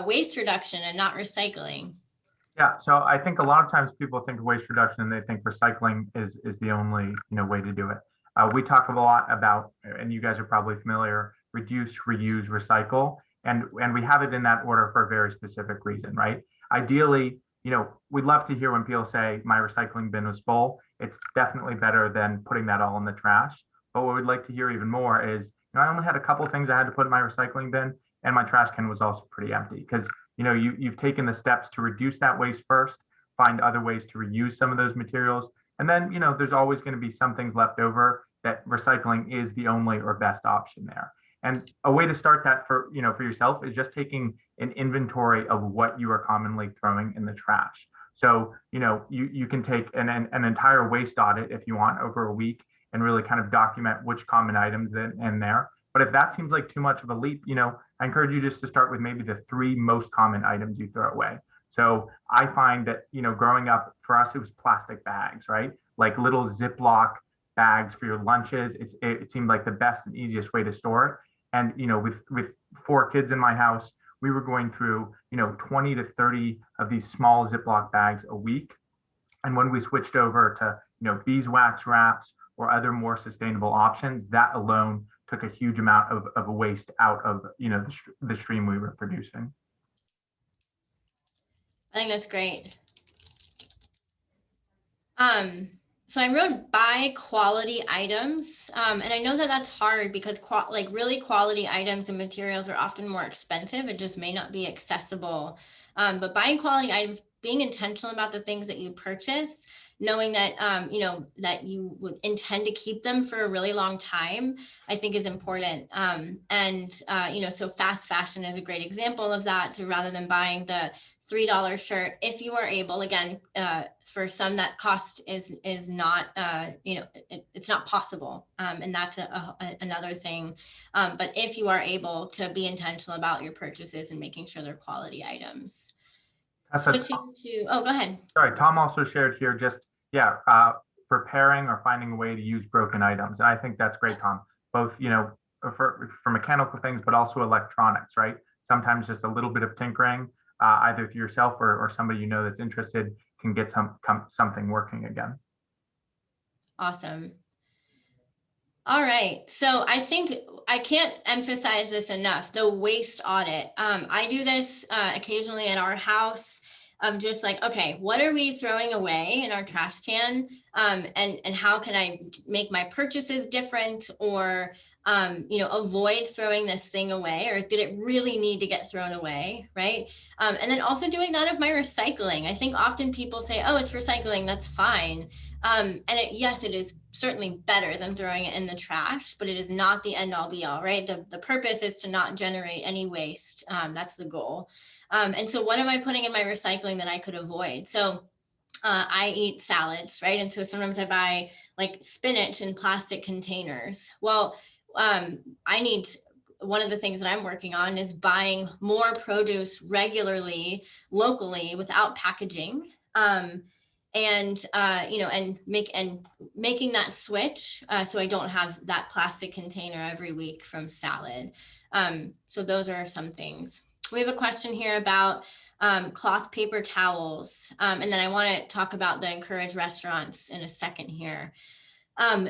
waste reduction and not recycling? Yeah, so I think a lot of times people think waste reduction and they think recycling is the only way to do it. We talk a lot about, and you guys are probably familiar, reduce, reuse, recycle, and we have it in that order for a very specific reason, right? Ideally, we'd love to hear when people say my recycling bin was full. It's definitely better than putting that all in the trash. But what we'd like to hear even more is, I only had a couple things I had to put in my recycling bin, and my trash can was also pretty empty because you've taken the steps to reduce that waste first, find other ways to reuse some of those materials. And then, there's always going to be some things left over that recycling is the only or best option there. And a way to start that for yourself is just taking an inventory of what you are commonly throwing in the trash. So, you can take an entire waste audit if you want over a week and really kind of document which common items in there. But if that seems like too much of a leap, I encourage you just to start with maybe the 3 most common items you throw away. So I find that, growing up for us, it was plastic bags, right? Like little Ziploc bags for your lunches. It seemed like the best and easiest way to store it. And, with 4 kids in my house, we were going through, 20 to 30 of these small Ziploc bags a week. And when we switched over to, beeswax wraps or other more sustainable options, that alone took a huge amount of waste out of the stream we were producing. I think that's great. So I wrote buy quality items, and I know that that's hard because really quality items and materials are often more expensive. It just may not be accessible. But buying quality items, being intentional about the things that you purchase, knowing that that you would intend to keep them for a really long time, I think is important. So fast fashion is a great example of that. So rather than buying the $3 shirt, if you are able, again, for some that cost is not it's not possible, and that's another thing. But if you are able to be intentional about your purchases and making sure they're quality items. Switching to, go ahead. Sorry, Tom also shared here just, preparing or finding a way to use broken items. And I think that's great, Tom, both, for mechanical things, but also electronics, right? Sometimes just a little bit of tinkering, either to yourself or somebody that's interested can get something working again. Awesome. All right. So I think I can't emphasize this enough, the waste audit. I do this occasionally at our house of just like, okay, what are we throwing away in our trash can? And how can I make my purchases different or, avoid throwing this thing away, or did it really need to get thrown away, right? And then also doing that of my recycling. I think often people say, oh, it's recycling, that's fine. Yes, it is certainly better than throwing it in the trash, but it is not the end all be all, right? The purpose is to not generate any waste. That's the goal. And so what am I putting in my recycling that I could avoid? So I eat salads, right? And so sometimes I buy like spinach in plastic containers. Well, I need, one of the things that I'm working on is buying more produce regularly, locally, without packaging. And making that switch, so I don't have that plastic container every week from salad. So those are some things. We have a question here about cloth paper towels. And then I want to talk about the encourage restaurants in a second here.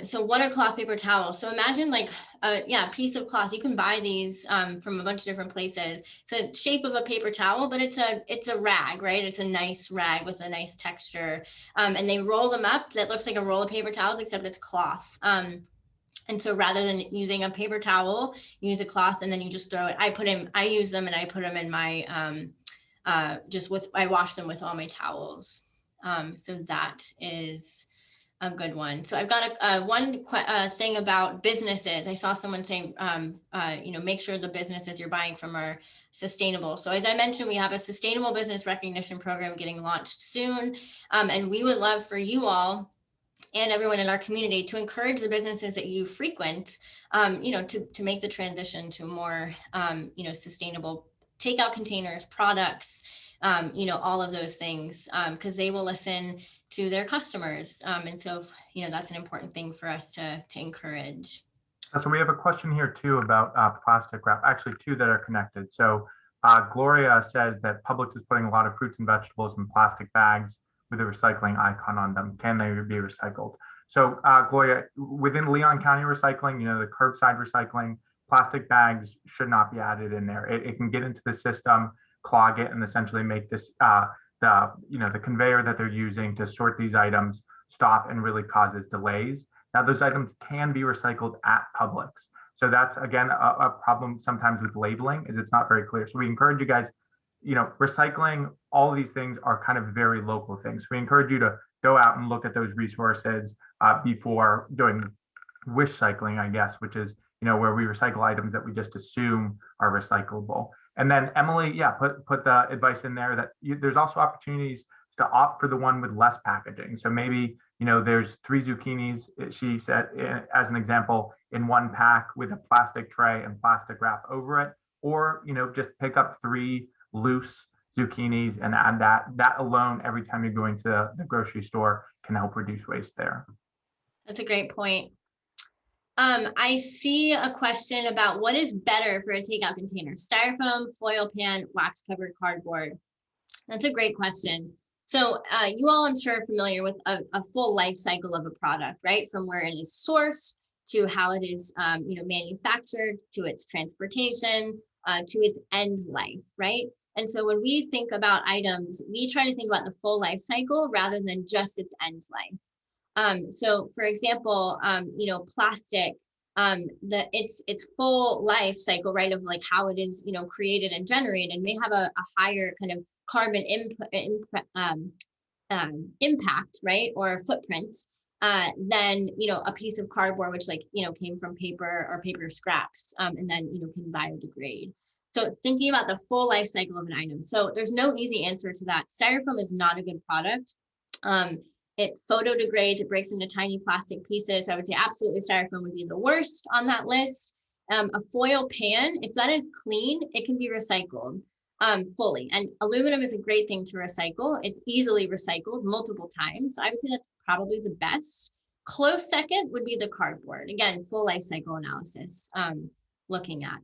So what are cloth paper towels? So imagine like a piece of cloth. You can buy these from a bunch of different places. It's a shape of a paper towel, but it's a rag, right? It's a nice rag with a nice texture. And they roll them up. That looks like a roll of paper towels, except it's cloth. And so rather than using a paper towel, you use a cloth and then you just throw it. I use them and I put them in my, I wash them with all my towels. So that is a good one. So I've got one thing about businesses. I saw someone saying, make sure the businesses you're buying from are sustainable. So as I mentioned, we have a sustainable business recognition program getting launched soon. And we would love for you all and everyone in our community to encourage the businesses that you frequent, to make the transition to more, sustainable takeout containers, products, all of those things, because they will listen to their customers. And so, that's an important thing for us to encourage. So we have a question here too about plastic wrap, actually two that are connected. So Gloria says that Publix is putting a lot of fruits and vegetables in plastic bags with a recycling icon on them. Can they be recycled? So Gloria, within Leon County recycling, the curbside recycling, plastic bags should not be added in there. It can get into the system, clog it, and essentially make this the conveyor that they're using to sort these items stop and really causes delays. Now, those items can be recycled at Publix. So that's, again, a problem sometimes with labeling, is it's not very clear. So we encourage you guys, recycling, all of these things are kind of very local things. We encourage you to go out and look at those resources before doing wish cycling, I guess, which is, where we recycle items that we just assume are recyclable. And then Emily, put the advice in there that there's also opportunities to opt for the one with less packaging. So maybe, there's 3 zucchinis, she said, as an example, in one pack with a plastic tray and plastic wrap over it, or, just pick up 3 loose zucchinis and add that. That alone, every time you're going to the grocery store, can help reduce waste there. That's a great point. I see a question about what is better for a takeout container: styrofoam, foil pan, wax covered cardboard. That's a great question. So you all, I'm sure, are familiar with a full life cycle of a product, right? From where it is sourced to how it is, manufactured, to its transportation, to its end life, right? And so when we think about items, we try to think about the full life cycle rather than just its end life. So for example, plastic, its full life cycle, right, of like how it is, created and generated, may have a higher kind of carbon impact, right, or footprint, than, a piece of cardboard, which came from paper or paper scraps, and then, can biodegrade. So thinking about the full life cycle of an item. So there's no easy answer to that. Styrofoam is not a good product. It photodegrades, it breaks into tiny plastic pieces. So I would say absolutely styrofoam would be the worst on that list. A foil pan, if that is clean, it can be recycled fully. And aluminum is a great thing to recycle. It's easily recycled multiple times. So I would say that's probably the best. Close second would be the cardboard. Again, full life cycle analysis looking at.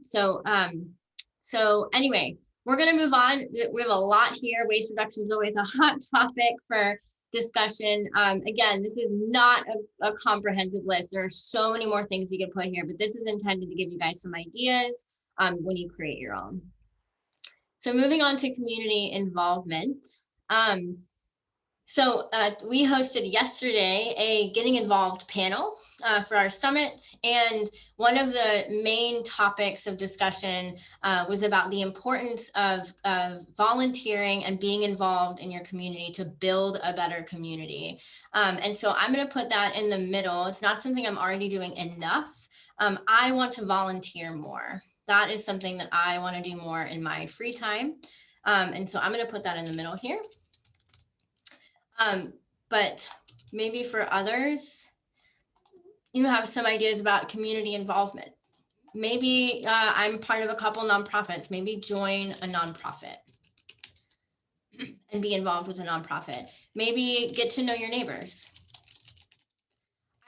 So anyway, we're going to move on. We have a lot here. Waste reduction is always a hot topic for discussion. Again, this is not a comprehensive list. There are so many more things we could put here, but this is intended to give you guys some ideas when you create your own. So moving on to community involvement. So we hosted yesterday a Getting Involved panel for our summit. And one of the main topics of discussion was about the importance of volunteering and being involved in your community to build a better community. And so I'm going to put that in the middle. It's not something I'm already doing enough. I want to volunteer more. That is something that I want to do more in my free time. And so I'm going to put that in the middle here. But maybe for others, you have some ideas about community involvement. Maybe I'm part of a couple nonprofits. Maybe join a nonprofit and be involved with a nonprofit. Maybe get to know your neighbors.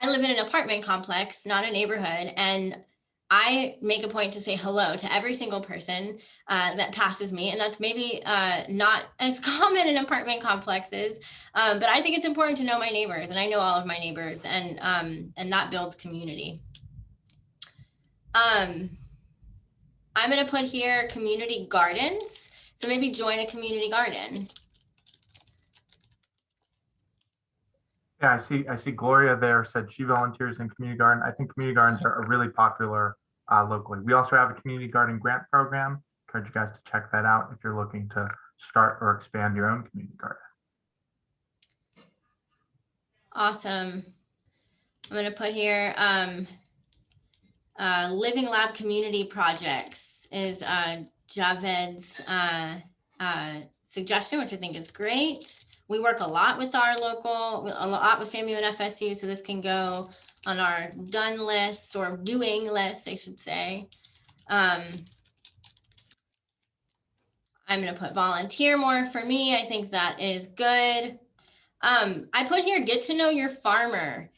I live in an apartment complex, not a neighborhood, and I make a point to say hello to every single person that passes me. And that's maybe not as common in apartment complexes, but I think it's important to know my neighbors, and I know all of my neighbors, and that builds community. I'm going to put here community gardens. So maybe join a community garden. Yeah, I see Gloria there said she volunteers in community garden. I think community gardens are really popular locally. We also have a community garden grant program. Encourage you guys to check that out if you're looking to start or expand your own community garden. Awesome. I'm going to put here Living Lab Community Projects is Javed's suggestion, which I think is great. We work a lot with our local, a lot with FAMU and FSU, so this can go on our done list or doing list, I should say. I'm going to put volunteer more for me. I think that is good. I put here, get to know your farmer.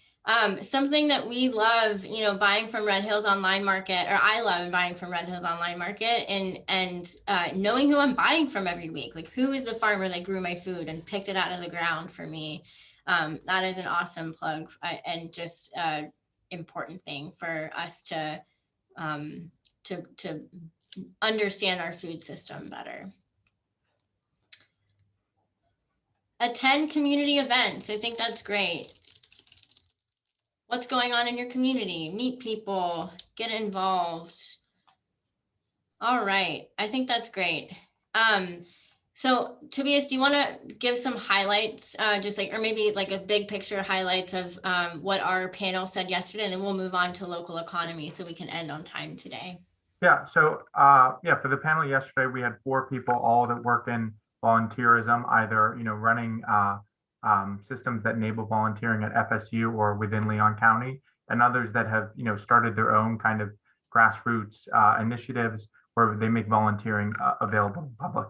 Something that we love, you know, buying from Red Hills Online Market, or I love buying from Red Hills Online Market, and knowing who I'm buying from every week. Like, who is the farmer that grew my food and picked it out of the ground for me? That is an awesome plug, and just important thing for us to understand our food system better. Attend community events. I think that's great. What's going on in your community? Meet people, get involved. All right, I think that's great. So Tobias, do you want to give some highlights, just like, or maybe like a big picture highlights of what our panel said yesterday, and then we'll move on to local economy so we can end on time today. Yeah, so yeah, for the panel yesterday, we had 4 people, all that work in volunteerism, either, you know, running systems that enable volunteering at FSU or within Leon County, and others that have, you know, started their own kind of grassroots initiatives where they make volunteering available to the public.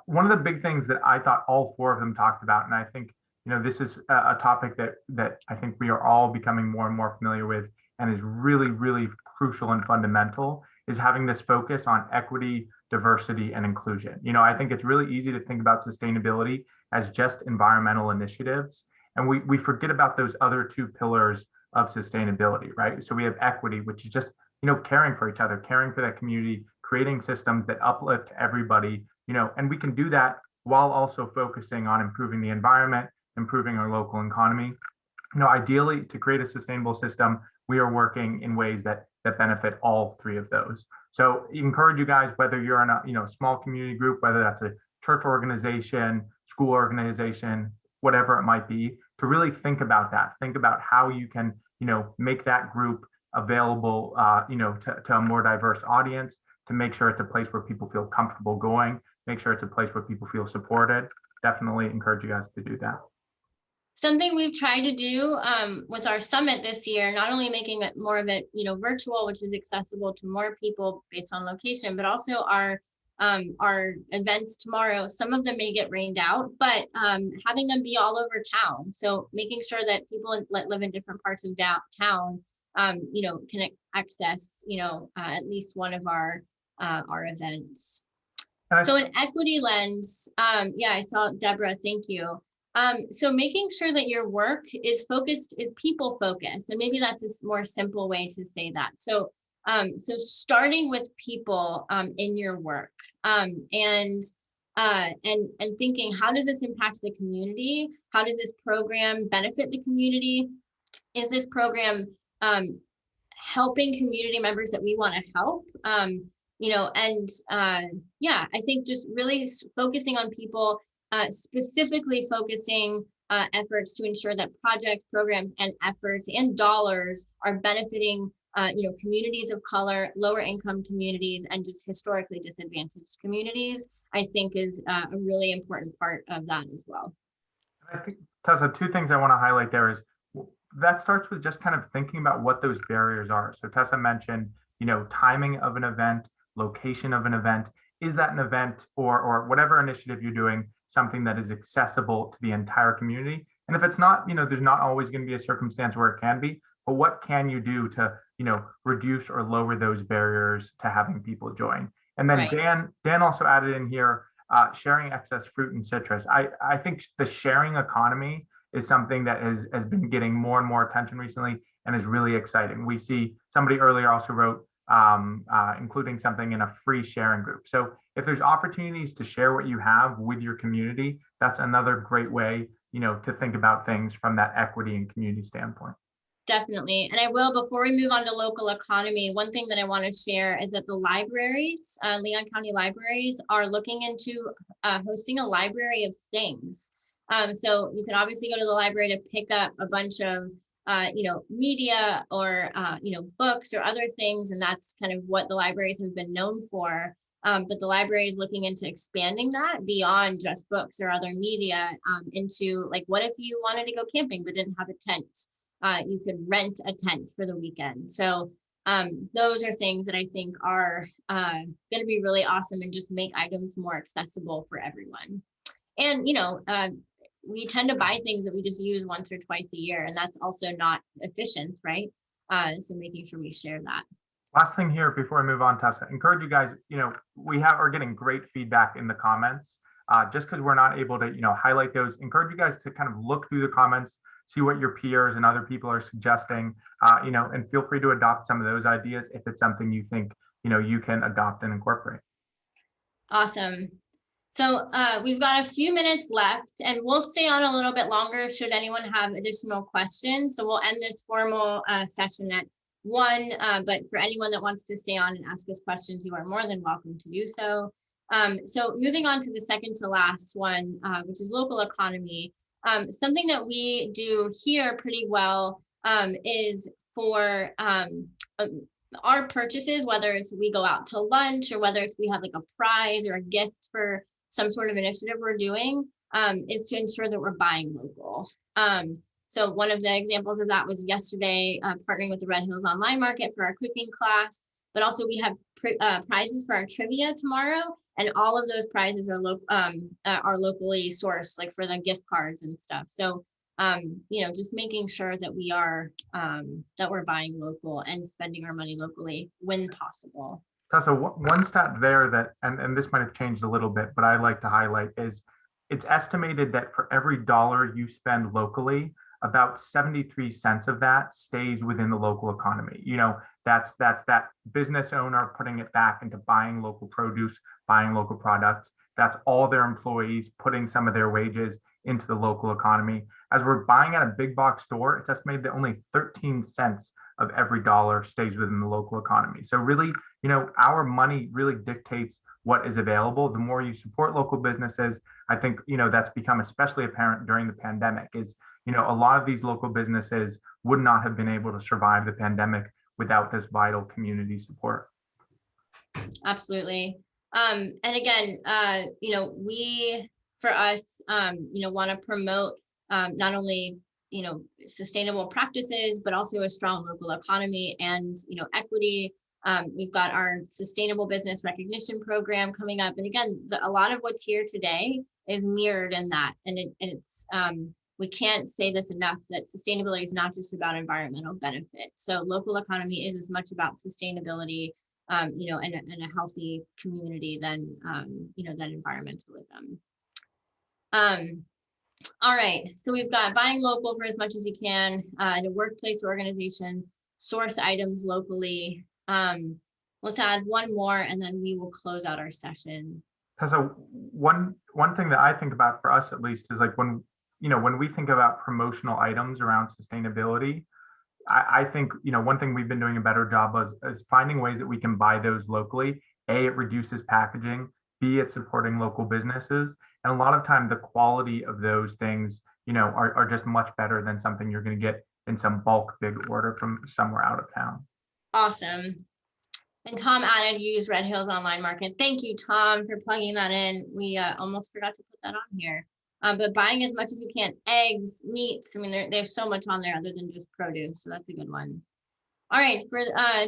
One of the big things that I thought all 4 of them talked about, and I think, you know, this is a topic that I think we are all becoming more and more familiar with, and is really, really crucial and fundamental, is having this focus on equity, diversity, and inclusion. You know, I think it's really easy to think about sustainability as just environmental initiatives, and we forget about those other 2 pillars of sustainability, right? So we have equity, which is just, you know, caring for each other, caring for that community, creating systems that uplift everybody, you know, and we can do that while also focusing on improving the environment, improving our local economy. You know, ideally, to create a sustainable system, we are working in ways that benefit all 3 of those. So encourage you guys, whether you're in a, you know, small community group, whether that's a church organization, school organization, whatever it might be, to really think about that. Think about how you can, you know, make that group available, you know, to a more diverse audience, to make sure it's a place where people feel comfortable going, make sure it's a place where people feel supported. Definitely encourage you guys to do that. Something we've tried to do with our summit this year, not only making it more of it, you know, virtual, which is accessible to more people based on location, but also our events tomorrow. Some of them may get rained out, but having them be all over town. So making sure that people that live in different parts of town, you know, can access, you know, at least one of our events. So an equity lens, yeah, I saw Deborah, thank you. So making sure that your work is focused, is people focused, and maybe that's a more simple way to say that. So, so starting with people in your work, and and thinking, how does this impact the community? How does this program benefit the community? Is this program helping community members that we want to help? Yeah, I think just really focusing on people, specifically focusing efforts to ensure that projects, programs, and efforts and dollars are benefiting communities of color, lower income communities, and just historically disadvantaged communities, I think is a really important part of that as well. I think, Tessa, two things I want to highlight there is that starts with just kind of thinking about what those barriers are. So Tessa mentioned, timing of an event, location of an event. Is that an event or whatever initiative you're doing, something that is accessible to the entire community? And if it's not, there's not always going to be a circumstance where it can be, but what can you do to, reduce or lower those barriers to having people join? And then Right. Dan also added in here, sharing excess fruit and citrus. I think the sharing economy is something that has been getting more and more attention recently and is really exciting. We see somebody earlier also wrote including something in a free sharing group. So if there's opportunities to share what you have with your community, that's another great way, to think about things from that equity and community standpoint. Definitely. And I will, before we move on to local economy, one thing that I want to share is that the libraries, Leon County libraries, are looking into hosting a library of things. So you can obviously go to the library to pick up a bunch of, media or, books or other things. And that's kind of what the libraries have been known for. But the library is looking into expanding that beyond just books or other media into like, what if you wanted to go camping but didn't have a tent? You could rent a tent for the weekend. So those are things that I think are going to be really awesome and just make items more accessible for everyone. And, we tend to buy things that we just use once or twice a year, and that's also not efficient, right? So making sure we share that. Last thing here before I move on, Tessa, encourage you guys, are getting great feedback in the comments. Just because we're not able to, highlight those, encourage you guys to kind of look through the comments, see what your peers and other people are suggesting, and feel free to adopt some of those ideas if it's something you think, you can adopt and incorporate. Awesome. So we've got a few minutes left and we'll stay on a little bit longer should anyone have additional questions. So we'll end this formal session at 1, but for anyone that wants to stay on and ask us questions, you are more than welcome to do so. So moving on to the second to last one, which is local economy. Something that we do here pretty well is for our purchases, whether it's we go out to lunch or whether it's we have like a prize or a gift for some sort of initiative we're doing, is to ensure that we're buying local. So one of the examples of that was yesterday, partnering with the Red Hills Online Market for our cooking class, but also we have prizes for our trivia tomorrow, and all of those prizes are locally sourced, like for the gift cards and stuff. So just making sure that we are that we're buying local and spending our money locally when possible. Tessa, one stat there that, and this might have changed a little bit, but I like to highlight is it's estimated that for every dollar you spend locally, about 73 cents of that stays within the local economy. That's that business owner putting it back into buying local produce, buying local products. That's all their employees putting some of their wages into the local economy. As we're buying at a big box store, it's estimated that only 13 cents of every dollar stays within the local economy. So really, our money really dictates what is available. The more you support local businesses, I think, that's become especially apparent during the pandemic is, a lot of these local businesses would not have been able to survive the pandemic without this vital community support. Absolutely. And again, we, for us, want to promote not only, sustainable practices, but also a strong local economy and, equity. We've got our sustainable business recognition program coming up. And again, a lot of what's here today is mirrored in that. And it's we can't say this enough, that sustainability is not just about environmental benefit. So local economy is as much about sustainability, and a healthy community than, than environmentalism. All right, so we've got buying local for as much as you can, in a workplace organization, source items locally. Let's add one more and then we will close out our session. So one thing that I think about for us at least is like when we think about promotional items around sustainability, I think one thing we've been doing a better job is finding ways that we can buy those locally. A, it reduces packaging. B, it's supporting local businesses. And a lot of time the quality of those things, are just much better than something you're going to get in some bulk big order from somewhere out of town. Awesome. And Tom added use Red Hills Online Market. Thank you, Tom, for plugging that in. We almost forgot to put that on here. But buying as much as you can, eggs, meats. I mean, there's so much on there other than just produce. So that's a good one. All right,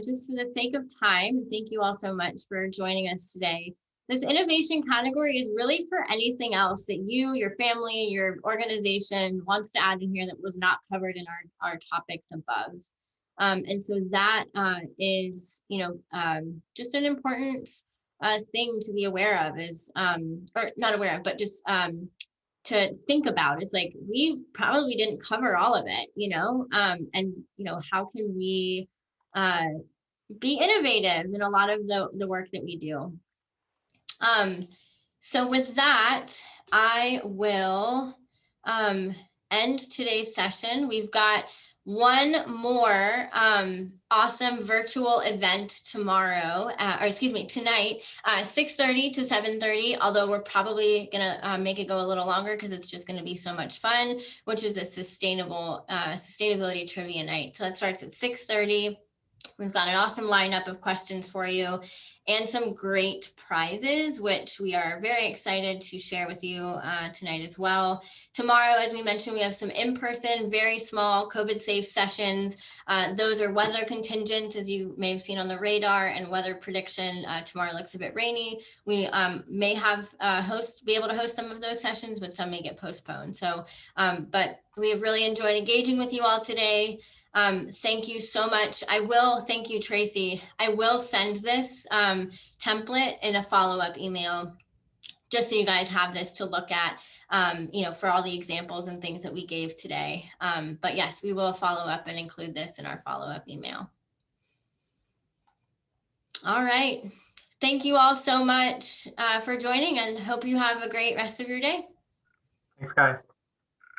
just for the sake of time, thank you all so much for joining us today. This innovation category is really for anything else that you, your family, your organization wants to add in here that was not covered in our topics above. And so that is, just an important thing to be aware of is, or not aware of, but just to think about. Is like, we probably didn't cover all of it, and, how can we be innovative in a lot of the work that we do. So with that, I will end today's session. We've got one more awesome virtual event tomorrow, tonight, 6:30 to 7:30, although we're probably gonna make it go a little longer because it's just gonna be so much fun, which is a sustainability trivia night. So that starts at 6:30. We've got an awesome lineup of questions for you and some great prizes, which we are very excited to share with you tonight as well. Tomorrow, as we mentioned, we have some in-person, very small COVID-safe sessions. Those are weather contingent, as you may have seen on the radar, and weather prediction. Tomorrow looks a bit rainy. We may have be able to host some of those sessions, but some may get postponed. So, but we have really enjoyed engaging with you all today. Thank you so much. Thank you, Tracy. I will send this template in a follow-up email, just so you guys have this to look at, for all the examples and things that we gave today. But yes, we will follow up and include this in our follow-up email. All right. Thank you all so much for joining, and hope you have a great rest of your day. Thanks, guys.